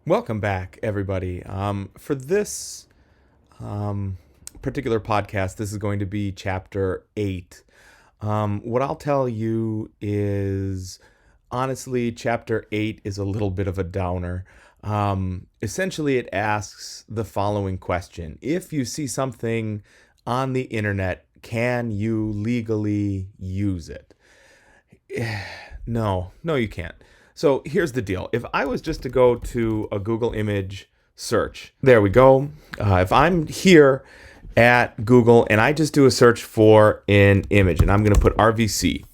Welcome back, everybody. For this particular podcast, this is going to be Chapter 8. What I'll tell you is, honestly, Chapter 8 is a little bit of a downer. Essentially, it asks the following question. If you see something on the internet, can you legally use it? No, you can't. So here's the deal. If I was just to go to a Google image search, there we go. If I'm here at Google and I just do a search for an image, and I'm going to put RVC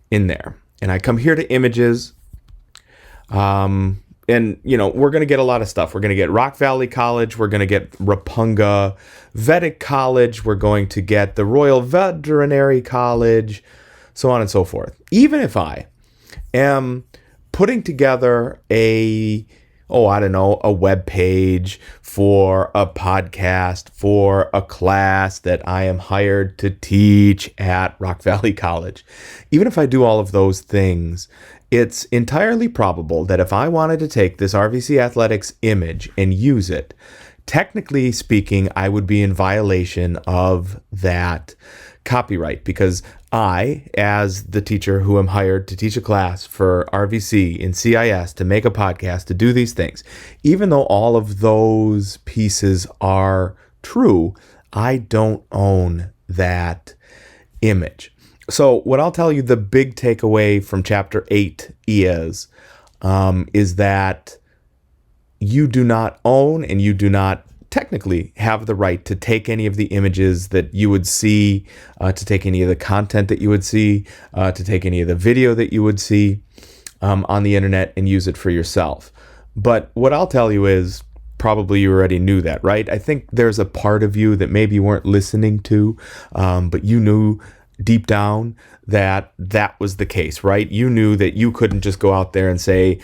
in there, and I come here to images, and we're going to get a lot of stuff. We're going to get Rock Valley College. We're going to get Rapunga Vedic College. We're going to get the Royal Veterinary College, so on and so forth. Even if I am putting together a web page for a podcast for a class that I am hired to teach at Rock Valley College. Even if I do all of those things, it's entirely probable that if I wanted to take this RVC Athletics image and use it, technically speaking, I would be in violation of that copyright, because I, as the teacher who am hired to teach a class for RVC in CIS, to make a podcast, to do these things, even though all of those pieces are true, I don't own that image. So what I'll tell you, the big takeaway from Chapter 8 is that you do not own, and you do not technically have the right to take any of the images that you would see, to take any of the content that you would see, to take any of the video that you would see on the internet and use it for yourself. But what I'll tell you is, probably you already knew that, right? I think there's a part of you that maybe you weren't listening to, but you knew deep down that that was the case, right? You knew that you couldn't just go out there and say,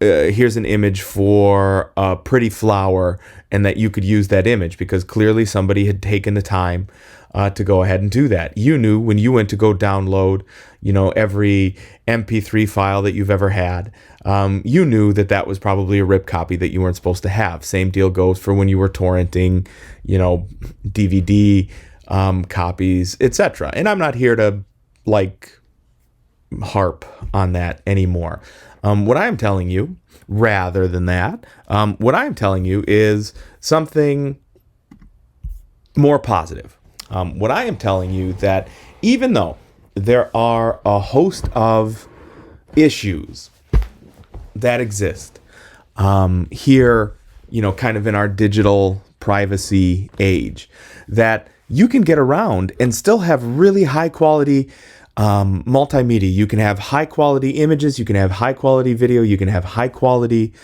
here's an image for a pretty flower, and that you could use that image because clearly somebody had taken the time to go ahead and do that. You knew when you went to go download, every MP3 file that you've ever had, you knew that that was probably a rip copy that you weren't supposed to have. Same deal goes for when you were torrenting, DVD copies, etc. And I'm not here to harp on that anymore. What I'm telling you, rather than that, what I'm telling you is something more positive. What I am telling you that even though there are a host of issues that exist here, kind of in our digital privacy age, that you can get around and still have really high quality multimedia. You can have high quality images, you can have high quality video, you can have high quality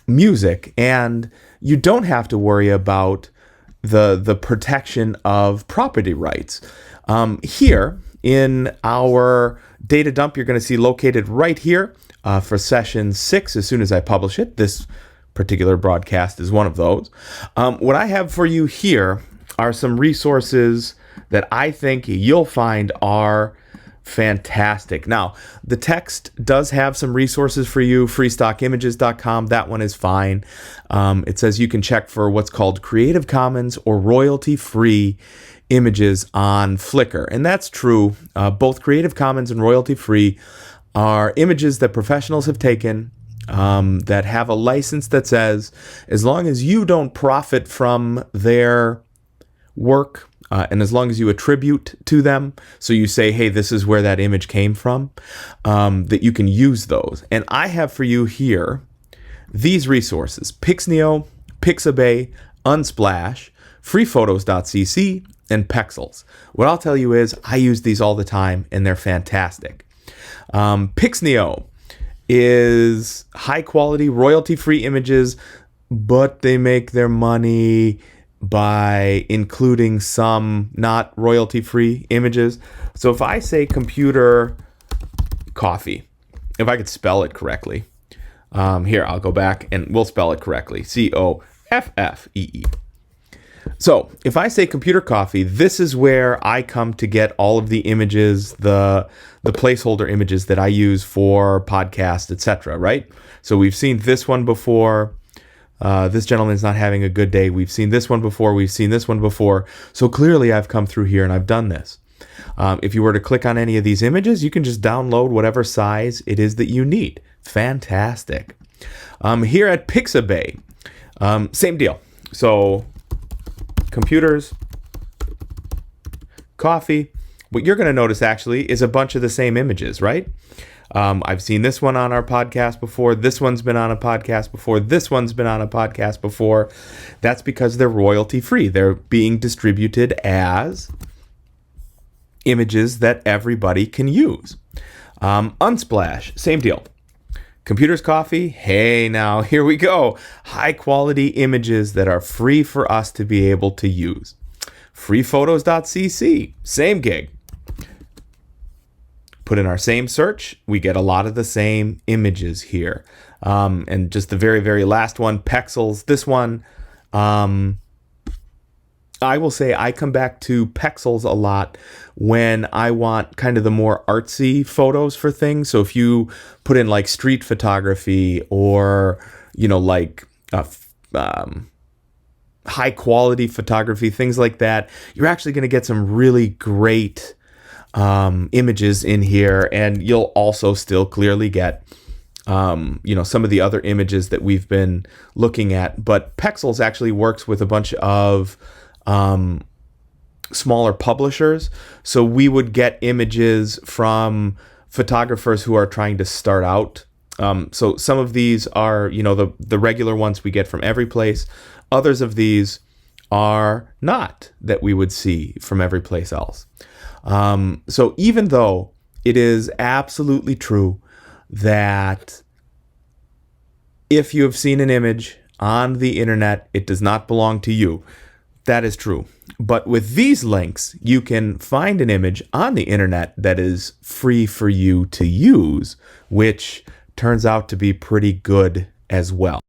music, and you don't have to worry about the protection of property rights. Here in our data dump, you're going to see located right here for session 6 as soon as I publish it. This particular broadcast is one of those. What I have for you here are some resources that I think you'll find are fantastic. Now, the text does have some resources for you, freestockimages.com. That one is fine. It says you can check for what's called Creative Commons or royalty-free images on Flickr. And that's true. Both Creative Commons and royalty-free are images that professionals have taken that have a license that says, as long as you don't profit from their work, and as long as you attribute to them, so you say, hey, this is where that image came from, that you can use those. And I have for you here these resources: Pixneo, Pixabay, Unsplash, freephotos.cc, and Pexels. What I'll tell you is I use these all the time, and they're fantastic. Pixneo is high quality, royalty-free images, but they make their money by including some not royalty-free images. So if I say computer coffee, if I could spell it correctly, here, I'll go back and we'll spell it correctly. Coffee. So if I say computer coffee, this is where I come to get all of the images, the placeholder images that I use for podcasts, etc. Right? So we've seen this one before. This gentleman's not having a good day. We've seen this one before. We've seen this one before. So clearly I've come through here and I've done this. If you were to click on any of these images, you can just download whatever size it is that you need. Fantastic. Here at Pixabay, same deal. So computers, coffee. What you're going to notice actually is a bunch of the same images, right? I've seen this one on our podcast before. This one's been on a podcast before. This one's been on a podcast before. That's because they're royalty free. They're being distributed as images that everybody can use. Unsplash, same deal. Computers, coffee, hey, now here we go. High quality images that are free for us to be able to use. Freephotos.cc, same gig. Put in our same search, we get a lot of the same images here. And just the very, very last one, Pexels. This one, I will say I come back to Pexels a lot when I want kind of the more artsy photos for things. So if you put in like street photography or, like high quality photography, things like that, you're actually going to get some really great images in here. And you'll also still clearly get some of the other images that we've been looking at. But Pexels actually works with a bunch of smaller publishers. So we would get images from photographers who are trying to start out. So some of these are, the regular ones we get from every place. Others of these are not that we would see from every place else. So even though it is absolutely true that if you have seen an image on the internet, it does not belong to you. That is true. But with these links, you can find an image on the internet that is free for you to use, which turns out to be pretty good as well.